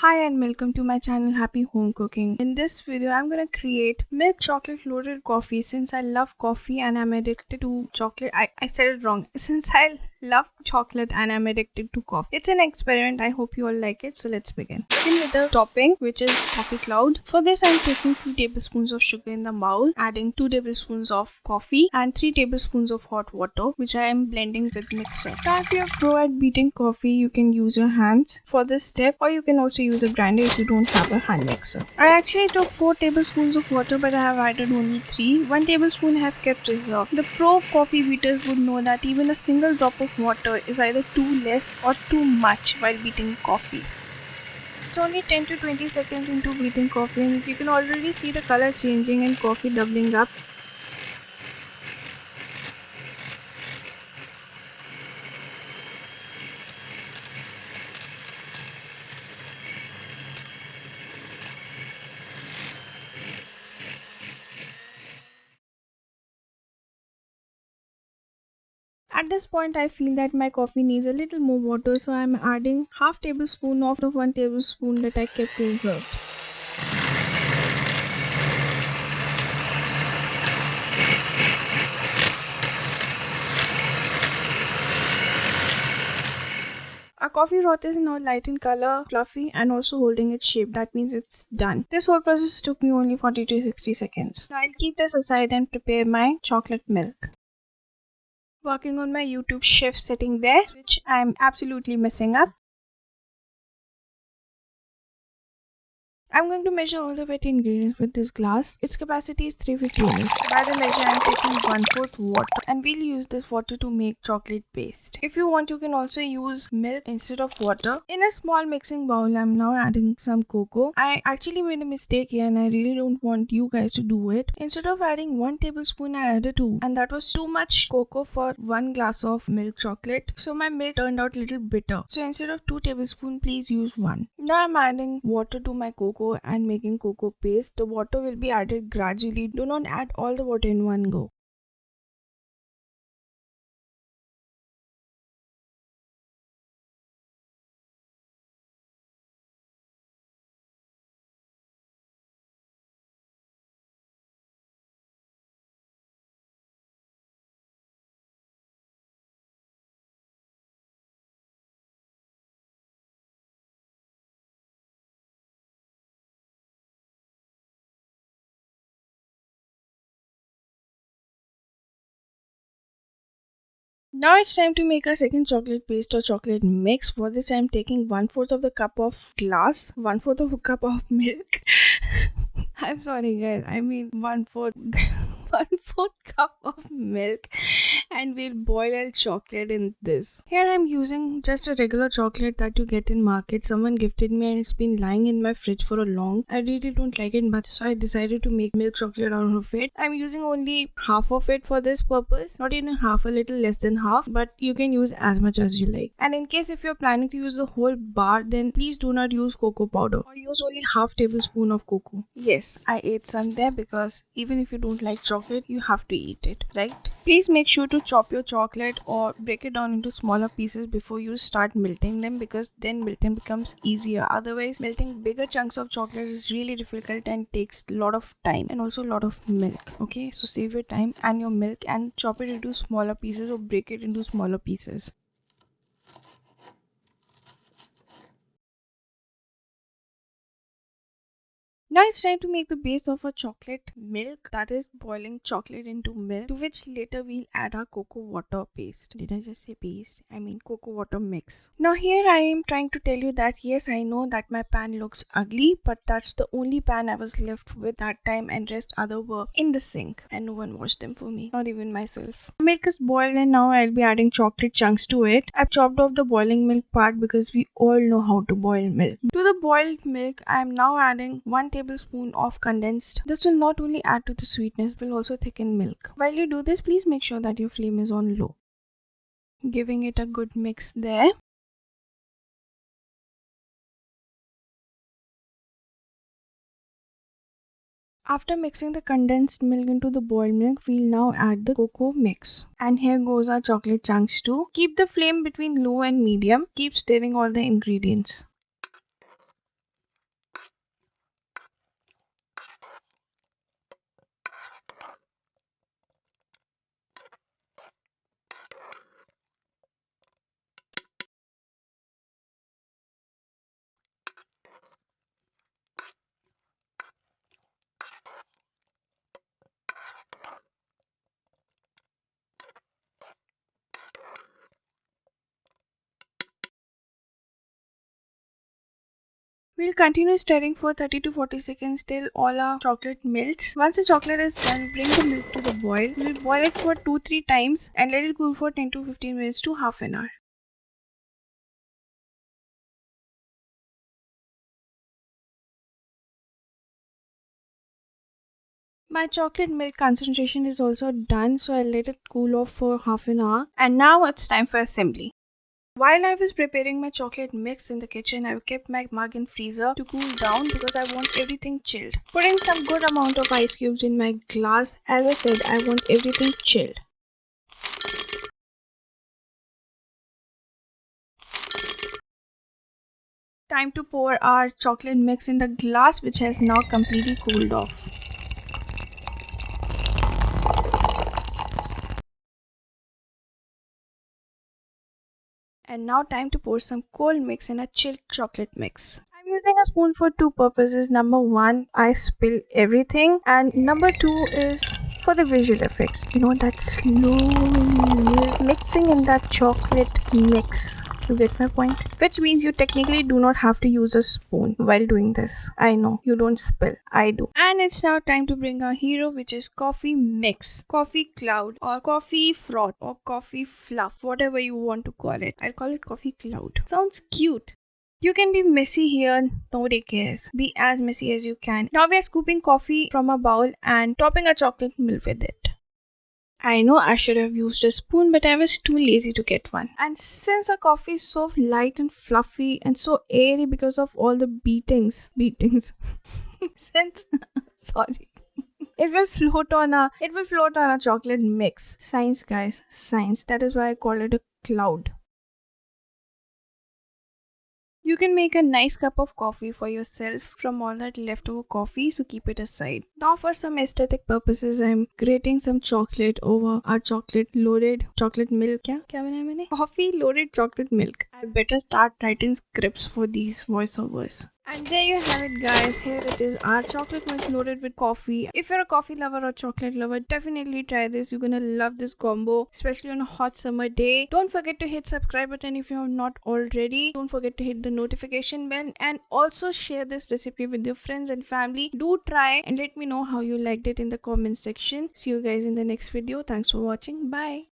Hi and welcome to my channel Happy Home Cooking. In this video I'm gonna create milk chocolate loaded coffee since I love coffee and I'm addicted to chocolate. I said it wrong. Since I love chocolate and I'm addicted to coffee. It's an experiment. I hope you all like it. So let's begin. Begin with the topping, which is coffee cloud. For this I'm taking 3 tablespoons of sugar in the bowl, adding 2 tablespoons of coffee and 3 tablespoons of hot water, which I am blending with mixer. Now if you're pro at beating coffee, you can use your hands for this step, or you can also use a grinder if you don't have a hand mixer. I actually took 4 tablespoons of water, but I have added only 3. 1 tablespoon I have kept reserved. The pro coffee beaters would know that even a single drop of water is either too less or too much while beating coffee. It's only 10 to 20 seconds into beating coffee and you can already see the color changing and coffee doubling up. At this point I feel that my coffee needs a little more water, so I'm adding half tablespoon of the 1 tablespoon that I kept reserved. Our coffee froth is now light in color, fluffy and also holding its shape. That means it's done. This whole process took me only 40 to 60 seconds. Now I'll keep this aside and prepare my chocolate milk. Working on my YouTube chef setting there, which I'm absolutely messing up. I'm going to measure all the wet ingredients with this glass. Its capacity is 350 ml. By the measure, I'm taking 1/4 water and we'll use this water to make chocolate paste. If you want, you can also use milk instead of water. In a small mixing bowl, I'm now adding some cocoa. I actually made a mistake here and I really don't want you guys to do it. Instead of adding 1 tablespoon, I added 2, and that was too much cocoa for 1 glass of milk chocolate. So my milk turned out a little bitter. So instead of 2 tablespoons, please use 1. Now I'm adding water to my cocoa and making cocoa paste. The water will be added gradually. Do not add all the water in one go. Now it's time to make a second chocolate paste or chocolate mix. For this I'm taking 1/4 of the cup of glass, 1/4 of a cup of milk. I'm sorry guys, I mean 1/4 1/4 cup of milk, and we'll boil our chocolate in this. Here I'm using just a regular chocolate that you get in market. Someone gifted me and it's been lying in my fridge for a long. I really don't like it much, so I decided to make milk chocolate out of it. I'm using only half of it for this purpose. Not even half, a little less than half, but you can use as much as you like. And in case if you're planning to use the whole bar, then please do not use cocoa powder or use only half tablespoon of cocoa. Yes, I ate some there because even if you don't like chocolate, you have to eat it, right? Please make sure to chop your chocolate or break it down into smaller pieces before you start melting them, because then melting becomes easier. Otherwise, melting bigger chunks of chocolate is really difficult and takes a lot of time and also a lot of milk. Okay, so save your time and your milk and chop it into smaller pieces or break it into smaller pieces. Now it's time to make the base of a chocolate milk, that is boiling chocolate into milk, to which later we'll add our cocoa water paste. Did I just say paste? I mean cocoa water mix. Now here I am trying to tell you that yes, I know that my pan looks ugly, but that's the only pan I was left with that time, and rest other were in the sink and no one washed them for me, not even myself. Milk is boiled and now I'll be adding chocolate chunks to it. I've chopped off the boiling milk part because we all know how to boil milk. To the boiled milk, I am now adding 1 tablespoon of condensed. This will not only add to the sweetness, will also thicken milk. While you do this, please make sure that your flame is on low. Giving it a good mix there. After mixing the condensed milk into the boiled milk, we'll now add the cocoa mix. And here goes our chocolate chunks too. Keep the flame between low and medium. Keep stirring all the ingredients. We'll continue stirring for 30 to 40 seconds till all our chocolate melts. Once the chocolate is done, bring the milk to the boil. We'll boil it for 2-3 times and let it cool for 10 to 15 minutes to half an hour. My chocolate milk concentration is also done, so I'll let it cool off for half an hour. And now it's time for assembly. While I was preparing my chocolate mix in the kitchen, I kept my mug in freezer to cool down because I want everything chilled. Put in some good amount of ice cubes in my glass. As I said, I want everything chilled. Time to pour our chocolate mix in the glass, which has now completely cooled off. And now time to pour some cold mix in a chilled chocolate mix. I'm using a spoon for two purposes. Number one, I spill everything, and number two is for the visual effects. You know, that slow mixing in that chocolate mix. You get my point? Which means you technically do not have to use a spoon while doing this. I know, you don't spill. I do. And it's now time to bring our hero, which is coffee mix, coffee cloud, or coffee froth, or coffee fluff, whatever you want to call it. I'll call it coffee cloud. Sounds cute. You can be messy here, nobody cares. Be as messy as you can. Now we are scooping coffee from a bowl and topping a chocolate milk with it. I know I should have used a spoon, but I was too lazy to get one. And since the coffee is so light and fluffy and so airy because of all the beatings, since sorry, it will float on a chocolate mix. Science, guys, science. That is why I call it a cloud. You can make a nice cup of coffee for yourself from all that leftover coffee, so keep it aside. Now for some aesthetic purposes, I'm grating some chocolate over our chocolate loaded chocolate milk. क्या बनाया मैंने? Coffee loaded chocolate milk. I better start writing scripts for these voiceovers. And there you have it, guys. Here it is, our chocolate milk loaded with coffee. If you're a coffee lover or chocolate lover, definitely try this. You're gonna love this combo, especially on a hot summer day. Don't forget to hit subscribe button if you have not already. Don't forget to hit the notification bell and also share this recipe with your friends and family. Do try and let me know how you liked it in the comment section. See you guys in the next video. Thanks for watching. Bye.